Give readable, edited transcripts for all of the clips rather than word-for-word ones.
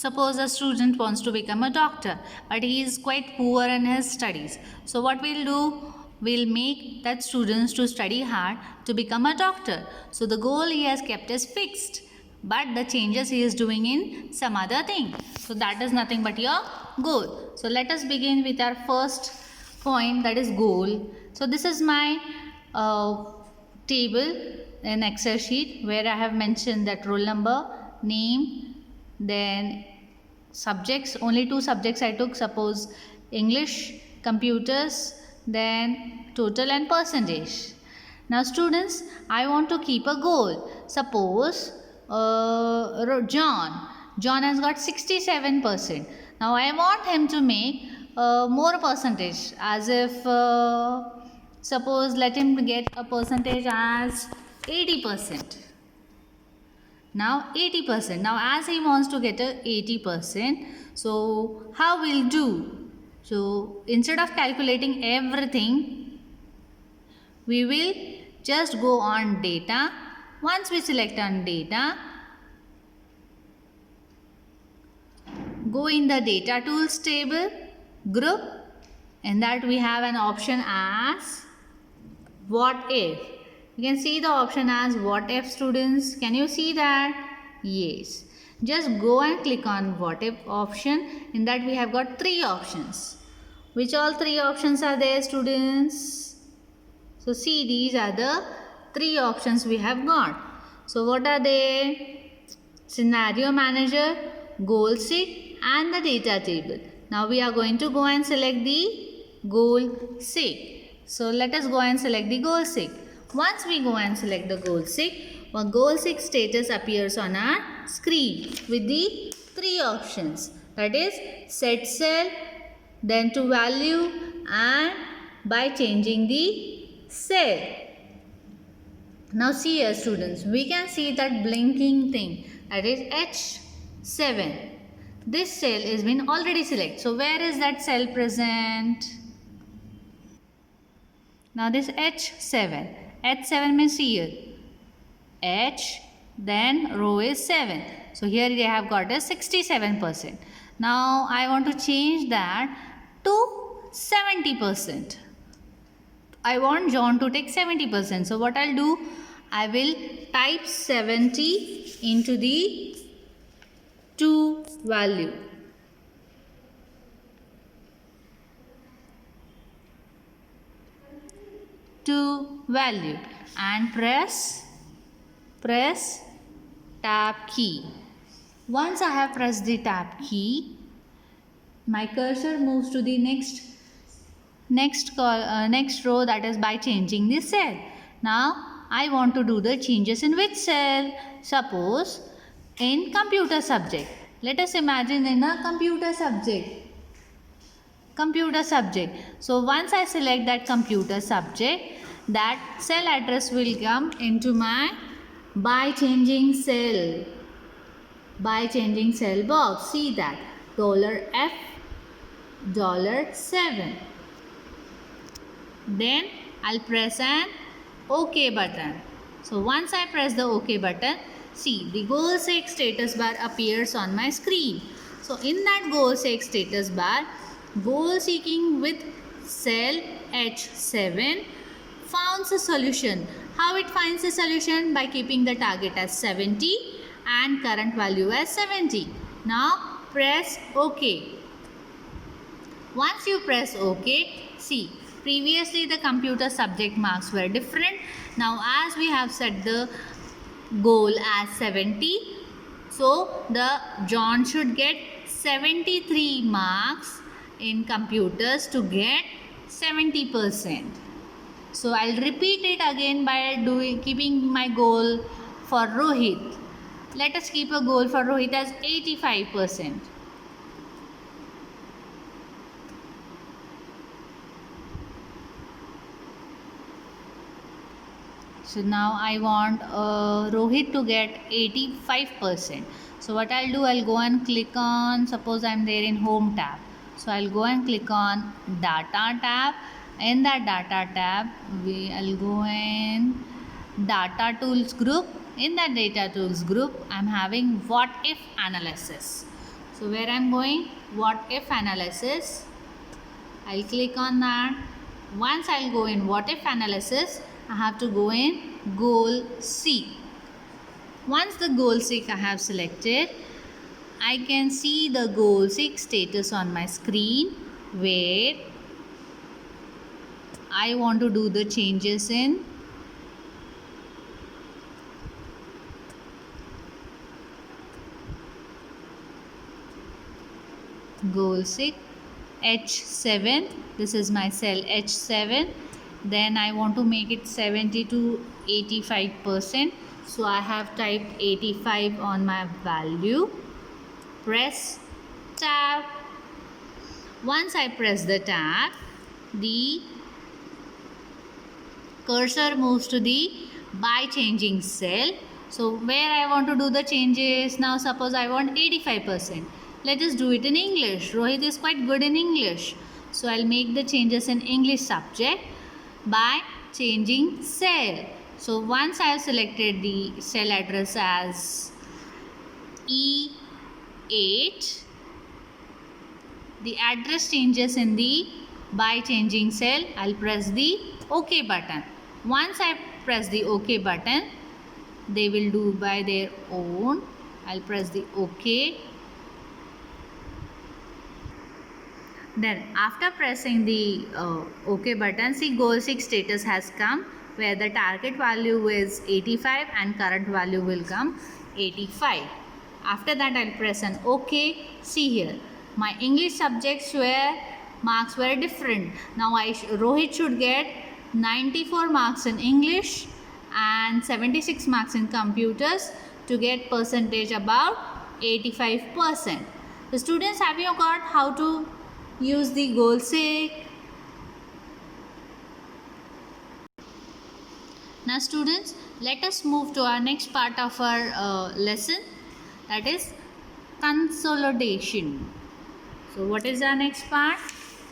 Suppose a student wants to become a doctor, but he is quite poor in his studies. So what we'll do? We'll make that students to study hard to become a doctor. So the goal he has kept is fixed, but the changes he is doing in some other thing. So that is nothing but your goal. So let us begin with our first point, that is goal. So this is my table in Excel sheet where I have mentioned that roll number, name, then subjects. Only 2 subjects I took, suppose English, computers, then total and percentage. Now students, I want to keep a goal. Suppose John has got 67%. Now I want him to make more percentage, as if suppose let him get a percentage as 80%. Now 80%. Now as he wants to get a 80%, so how we'll do? So instead of calculating everything, we will just go on data. Once we select on data, go in the data tools table group. In that we have an option as what if. You can see the option as what if, students. Can you see that? Yes. Just go and click on what if option. In that we have got 3 options. Which all 3 options are there, students? So see, these are the 3 options we have got. So what are they? Scenario manager, goal sheet and the data table. Now we are going to go and select the goal sheet. So let us go and select the goal sheet. Once we go and select the goal sheet, our goal sheet status appears on our screen with the 3 options. That is set cell, then to value and by changing the cell. Now see here, students, we can see that blinking thing, that is H7. This cell has been already selected. So where is that cell present? Now this H7. H7 means here H, then row is 7. So here they have got a 67%. Now I want to change that to 70%. I want John to take 70%. So what I'll do, I will type 70 into the to value. To value and press tab key. Once I have pressed the tab key, my cursor moves to the next row, that is by changing the cell. Now I want to do the changes in which cell? Suppose in computer subject. Let us imagine in a computer subject. So once I select that computer subject, that cell address will come into my by changing cell box. See that $F $7. Then I'll press an OK button. So once I press the OK button, see the goal seek status bar appears on my screen. So in that goal seek status bar, goal seeking with cell H7 finds a solution. How it finds a solution? By keeping the target as 70 and current value as 70. Now press OK. Once you press OK, see, previously the computer subject marks were different. Now as we have set the goal as 70, so the John should get 73 marks in computers to get 70%. So I'll repeat it again by keeping my goal for Rohit. Let us keep a goal for Rohit as 85%. So now I want Rohit to get 85%. So what I'll do, I'll go and click on, suppose I'm there in home tab. So I'll go and click on data tab. In that data tab, I'll go in data tools group. In that data tools group, I'm having what if analysis. So where I'm going? What if analysis. I'll click on that. Once I'll go in what if analysis, I have to go in goal seek. Once the goal seek I have selected, I can see the goal seek status on my screen where I want to do the changes in goal seek H7. This is my cell H7. Then I want to make it 70 to 85%. So I have typed 85 on my value. Press tab. Once I press the tab, the cursor moves to the by changing cell. So where I want to do the changes, now suppose I want 85%. Let us do it in English. Rohit is quite good in English. So I'll make the changes in English subject by changing cell. So once I have selected the cell address as E8, the address changes in the by changing cell. I'll press the OK button. Once I press the OK button, they will do by their own. I'll press the OK. Then after pressing the OK button, see goal seek status has come where the target value is 85 and current value will come 85. After that I'll press an OK. See here, my English subjects were marks were different. Now Rohit should get 94 marks in English and 76 marks in computers to get percentage about 85%. The students, have you got how to use the goal seek? Now students, let us move to our next part of our lesson, that is consolidation. So what is our next part?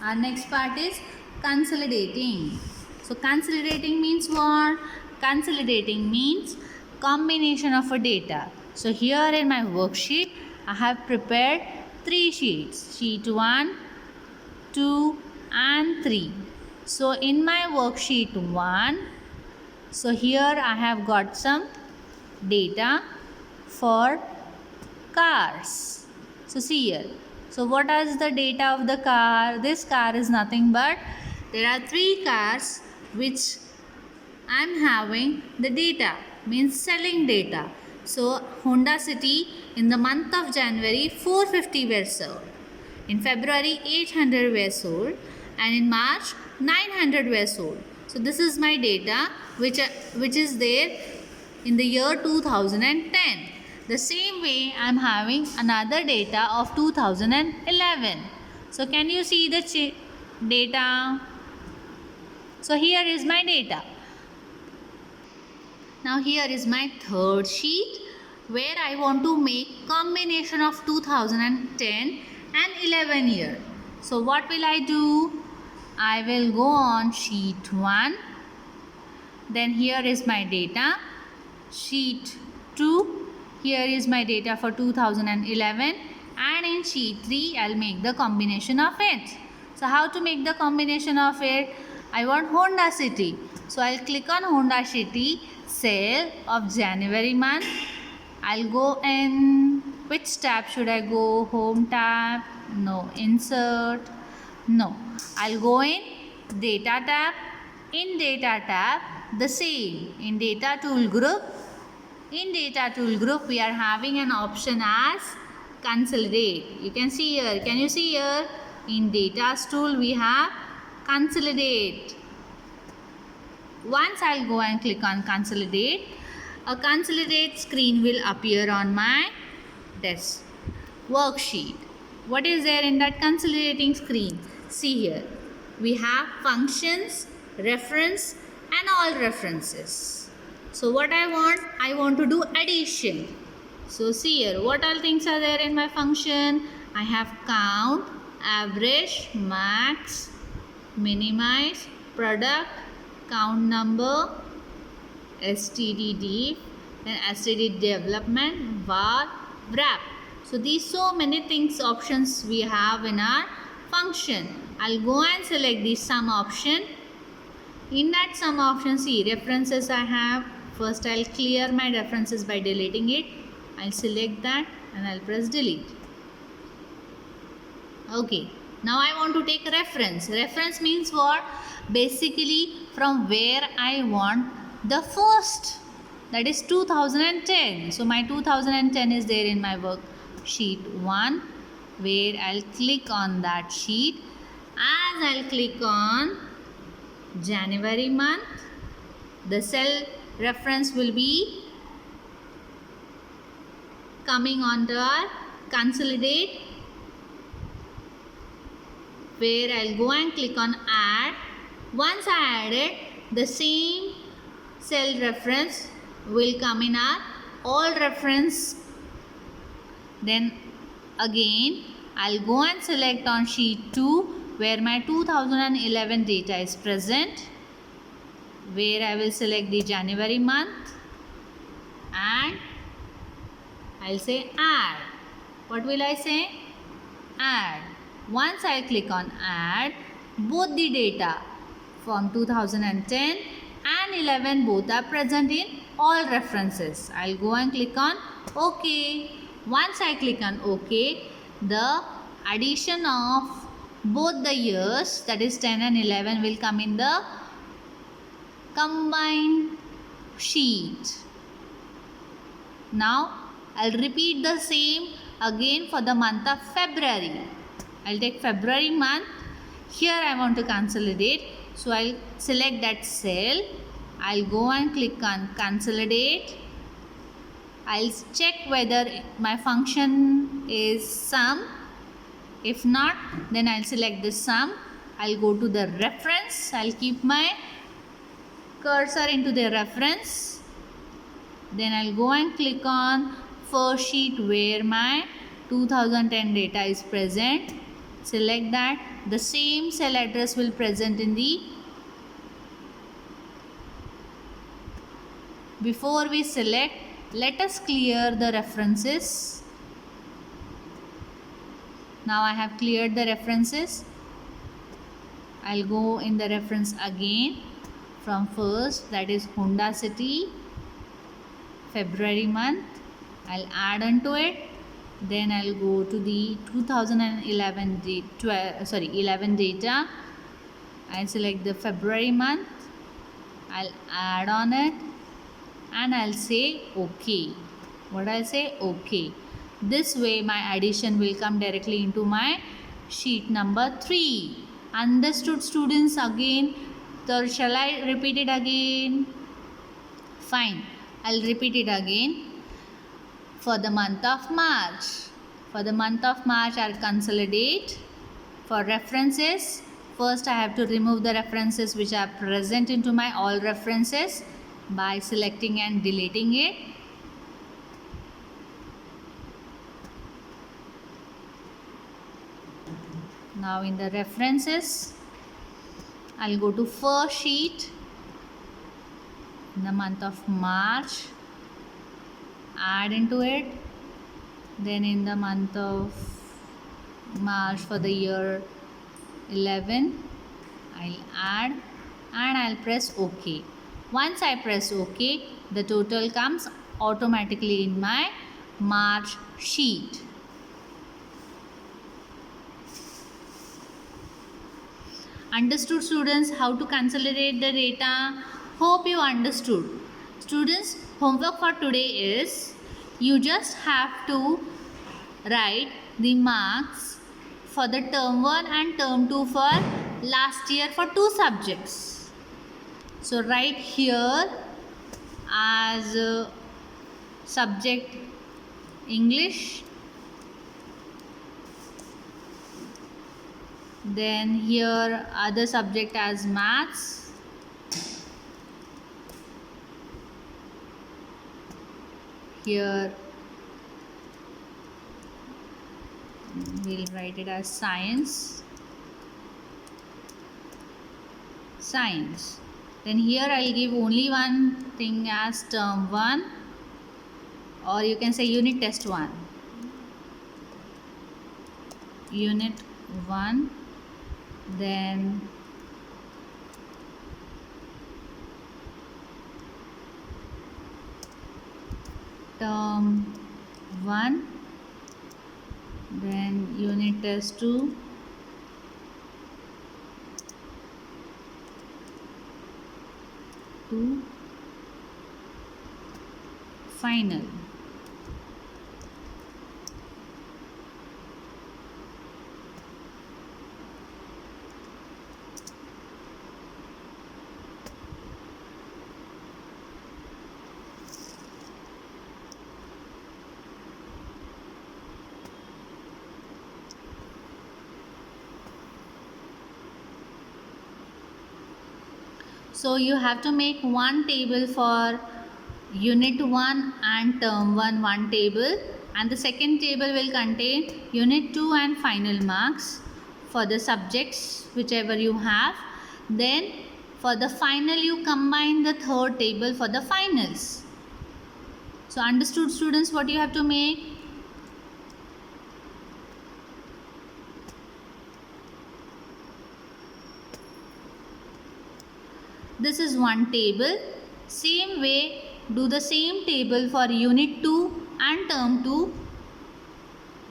Our next part is consolidating. So consolidating means what? Consolidating means combination of a data. So here in my worksheet, I have prepared 3 sheets. Sheet 1, 2 and 3. So in my worksheet 1, so here I have got some data for cars. So see here. So what is the data of the car? This car is nothing but there are 3 cars which I am having the data, means selling data. So Honda City in the month of January 450 were sold. In February 800 were sold and in March 900 were sold. So this is my data which is there in the year 2010. The same way I am having another data of 2011. So can you see the data? So here is my data. Now here is my third sheet where I want to make combination of 2010 and 11 year. So what will I do? I will go on sheet 1. Then here is my data. Sheet 2. Here is my data for 2011. And in sheet 3, I'll make the combination of it. So how to make the combination of it? I want Honda City. So I'll click on Honda City sale of January month. I'll go in, which tab should I go? Home tab? No. Insert? No. I'll go in data tab. In data tab, the same. In data tool group. In data tool group, we are having an option as consolidate. You can see here. Can you see here? In data tool, we have consolidate. Once I'll go and click on consolidate, a consolidate screen will appear on my desk worksheet. What is there in that consolidating screen? See here. We have functions, reference and all references. So what I want to do addition. So see here, what all things are there in my function? I have count, average, max, minimize, product, count number, std diff, then std development, var, wrap. So these so many things options we have in our function. I'll go and select the sum option. In that sum option, see references I have. First I'll clear my references by deleting it. I'll select that and I'll press delete. Okay, now I want to take reference. Reference means what? Basically from where I want the first, that is 2010. So my 2010 is there in my worksheet 1, where I'll click on that sheet. As I'll click on January month, the cell reference will be coming on the consolidate, where I'll go and click on add. Once I added, the same cell reference will come in our all reference. Then again I'll go and select on sheet 2, where my 2011 data is present, where I will select the January month and I'll say add. What will I say? Add. Once I click on add, both the data from 2010 and 11 both are present in all references. I'll go and click on OK. Once I click on OK, the addition of both the years, that is 10 and 11, will come in the combined sheet. Now I'll repeat the same again for the month of February. I'll take February month. Here I want to consolidate. So I'll select that cell. I'll go and click on consolidate. I'll check whether my function is sum. If not, then I'll select the sum. I'll go to the reference. I'll keep my cursor into the reference. Then I'll go and click on first sheet where my 2010 data is present. Select that. The same cell address will present in the. Before we select, let us clear the references. Now I have cleared the references. I'll go in the reference again from first, that is Honda City, February month. I'll add on to it. Then I'll go to the 2011 11 data. I'll select the February month. I'll add on it and I'll say OK. What I'll say? OK. This way my addition will come directly into my sheet number 3. Understood, students? Again, so shall I repeat it again? Fine. I'll repeat it again. For the month of March. For the month of March, I'll consolidate. For references, first I have to remove the references which are present into my all references by selecting and deleting it. Now in the references, I'll go to first sheet in the month of March. Add into it. Then in the month of March for the year 11, I'll add and I'll press OK. Once I press OK, the total comes automatically in my March sheet. Understood, students, how to consolidate the data? Hope you understood. Students, homework for today is you just have to write the marks for the term 1 and term 2 for last year for 2 subjects. So write here as subject English, then here other subject as maths, here we'll write it as science. Then here I'll give only one thing as term 1, or you can say unit test 1. Unit 1, then term 1, then unit test 2, final. So you have to make one table for unit 1 and term 1, one table, and the second table will contain unit 2 and final marks for the subjects whichever you have. Then for the final you combine the third table for the finals. So understood students what you have to make? This is one table. Same way, do the same table for unit 2 and term 2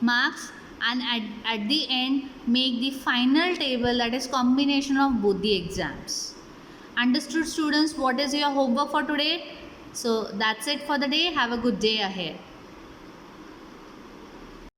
marks, and at the end make the final table, that is combination of both the exams. Understood students what is your homework for today? So that's it for the day. Have a good day ahead.